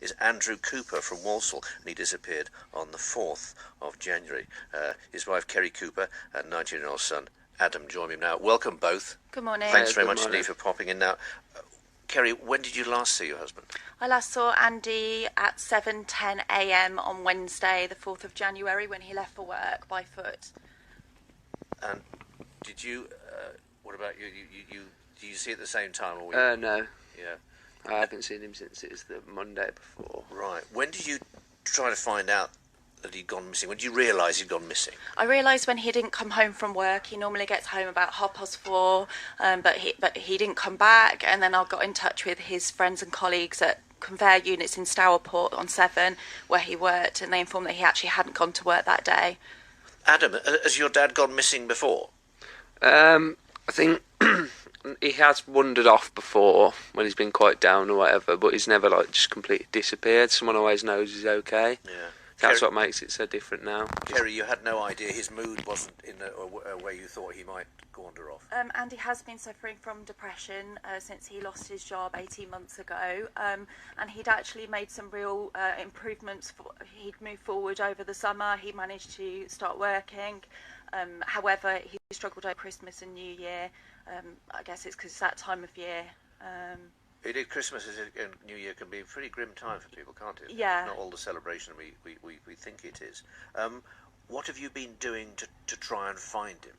is Andrew Cooper from Walsall, and he disappeared on the 4th of January. His wife, Kerry Cooper, and 19-year-old son, Adam, join me now. Welcome both. Good morning. Thanks very much morning. indeed for popping in now. Kerry, when did you last see your husband? I last saw Andy at 7:10 a.m. on Wednesday, the 4th of January, when he left for work by foot. And did you, what about you? Did you see it at the same time? Or No. Yeah. I haven't seen him since it was the Monday before. Right. When did you try to find out that he'd gone missing? When did you realise he'd gone missing? I realised when he didn't come home from work. He normally gets home about 4:30, but he didn't come back. And then I got in touch with his friends and colleagues at conveyor units in Stourport on 7, where he worked, and they informed that he actually hadn't gone to work that day. Adam, has your dad gone missing before? I think he has wandered off before when he's been quite down or whatever, but he's never just completely disappeared. Someone always knows he's okay. Yeah. That's Kerry, what makes it so different now. Kerry, you had no idea his mood wasn't in a way you thought he might wander off. Andy has been suffering from depression since he lost his job 18 months ago, and he'd actually made some real improvements. He'd moved forward over the summer. He managed to start working. However, he struggled over Christmas and New Year. I guess it's because it's that time of year. Christmas and New Year can be a pretty grim time for people, can't it? Yeah. Not all the celebration we think it is. What have you been doing to try and find him?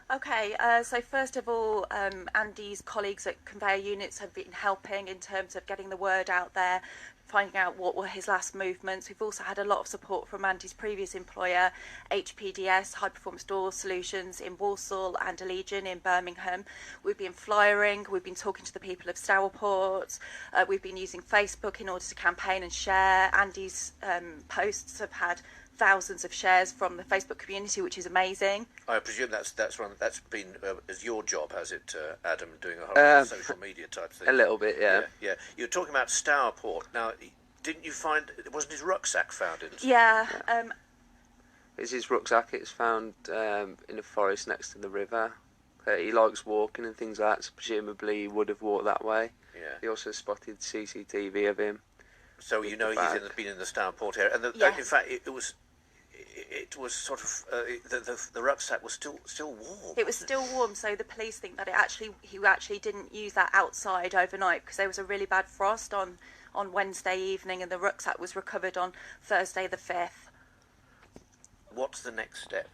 Okay, so first of all, Andy's colleagues at conveyor units have been helping in terms of getting the word out there, finding out what were his last movements. We've also had a lot of support from Andy's previous employer, HPDS, High Performance Door Solutions in Walsall, and Allegion in Birmingham. We've been flyering, we've been talking to the people of Stourport, we've been using Facebook in order to campaign and share. Andy's posts have had thousands of shares from the Facebook community, which is amazing. I presume that's been as your job, has it, Adam, doing a whole social media type thing? A little bit, yeah. Yeah. You're talking about Stourport. Now, didn't you find, wasn't his rucksack found in? Yeah. It's his rucksack. It's found in a forest next to the river. He likes walking and things like that, so presumably he would have walked that way. Yeah. He also spotted CCTV of him. So you know he's been in the Stourport area, and yes. In fact, it was sort of the rucksack was still warm. It was still warm, so the police think that he actually didn't use that outside overnight because there was a really bad frost on Wednesday evening, and the rucksack was recovered on Thursday the 5th. What's the next step?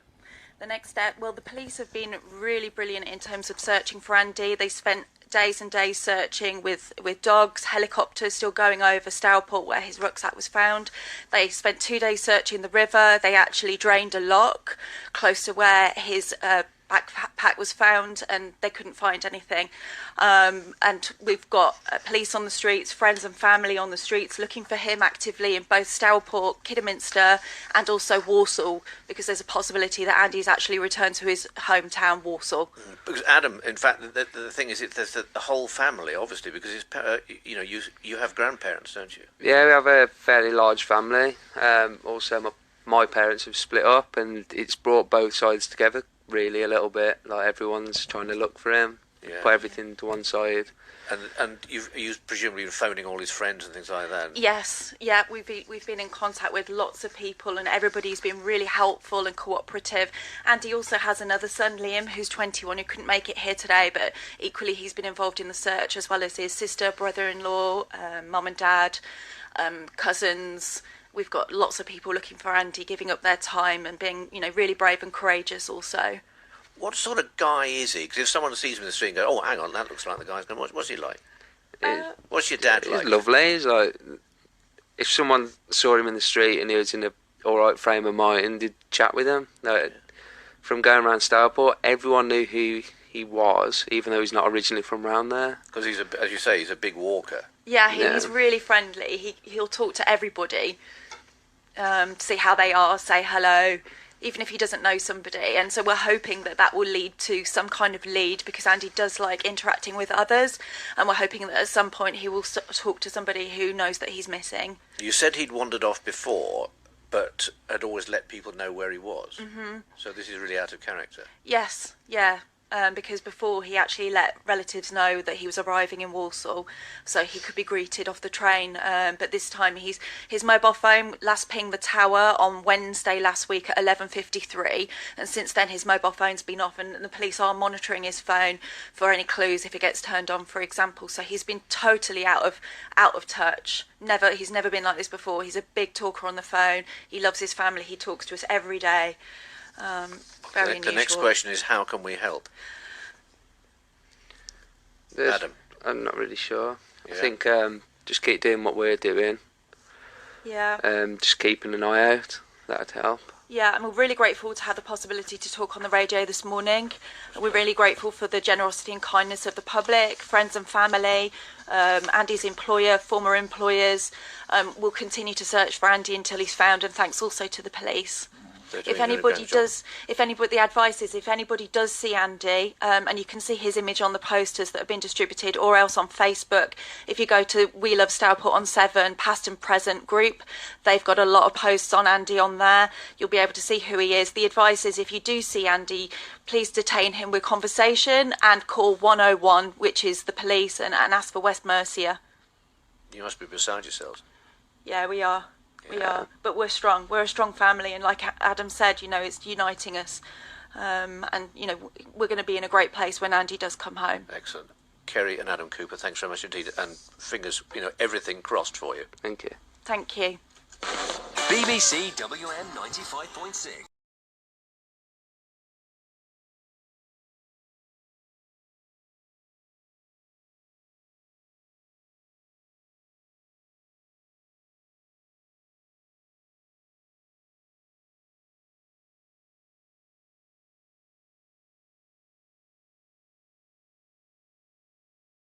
The next step, well, the police have been really brilliant in terms of searching for Andy. They spent days and days searching with dogs, helicopters still going over Stourport where his rucksack was found. They spent 2 days searching the river. They actually drained a lock close to where his backpack was found, and they couldn't find anything. And we've got police on the streets, friends and family on the streets looking for him actively in both Stourport, Kidderminster and also Walsall, because there's a possibility that Andy's actually returned to his hometown, Walsall. Because Adam, in fact, the thing is, there's the whole family, obviously, because you have grandparents, don't you? Yeah, we have a fairly large family. Also, my parents have split up, and it's brought both sides together really a little bit. Like, everyone's trying to look for him, put everything to one side. And you've presumably been phoning all his friends and things like that. Yes, yeah, we've been in contact with lots of people, and everybody's been really helpful and cooperative. Andy also has another son, Liam, who's 21, who couldn't make it here today, but equally he's been involved in the search, as well as his sister, brother-in-law, mum and dad, cousins. We've got lots of people looking for Andy, giving up their time and being, really brave and courageous also. What sort of guy is he? Because if someone sees him in the street and goes, "Oh, hang on, that looks like the guy's going," what's he like? What's your dad like? He's lovely. He's like, if someone saw him in the street and he was in a all right frame of mind, he'd chat with him. From going around Stourport, everyone knew who he was, even though he's not originally from around there. Because as you say, he's a big walker. Yeah, he's really friendly. He'll talk to everybody, see how they are, say hello, even if he doesn't know somebody. And so we're hoping that will lead to some kind of lead, because Andy does like interacting with others, and we're hoping that at some point he will talk to somebody who knows that he's missing. You said he'd wandered off before, but had always let people know where he was. Mm-hmm. So this is really out of character. Yes, yeah. because before he actually let relatives know that he was arriving in Walsall, so he could be greeted off the train. But this time, his mobile phone last pinged the tower on Wednesday last week at 11:53, and since then his mobile phone's been off, and the police are monitoring his phone for any clues if it gets turned on, for example. So he's been totally out of touch. He's never been like this before. He's a big talker on the phone. He loves his family. He talks to us every day. Very unusual. The next question is, how can we help? Adam? I'm not really sure. Yeah. I think just keep doing what we're doing. Yeah. Just keeping an eye out. That'd help. Yeah, and we're really grateful to have the possibility to talk on the radio this morning. We're really grateful for the generosity and kindness of the public, friends and family, Andy's employer, former employers. We'll continue to search for Andy until he's the advice is, if anybody does see Andy, and you can see his image on the posters that have been distributed, or else on Facebook, if you go to We Love Stourport on 7 past and present group, they've got a lot of posts on Andy on there. You'll be able to see who he is. The advice is, if you do see Andy, please detain him with conversation and call 101, which is the police, and ask for West Mercia. You must be beside yourselves. Yeah, we are. We are, but we're strong. We're a strong family, and like Adam said, it's uniting us. And we're going to be in a great place when Andy does come home. Excellent. Kerry and Adam Cooper, thanks very much indeed, and fingers, everything crossed for you. Thank you. Thank you. BBC WM 95.6.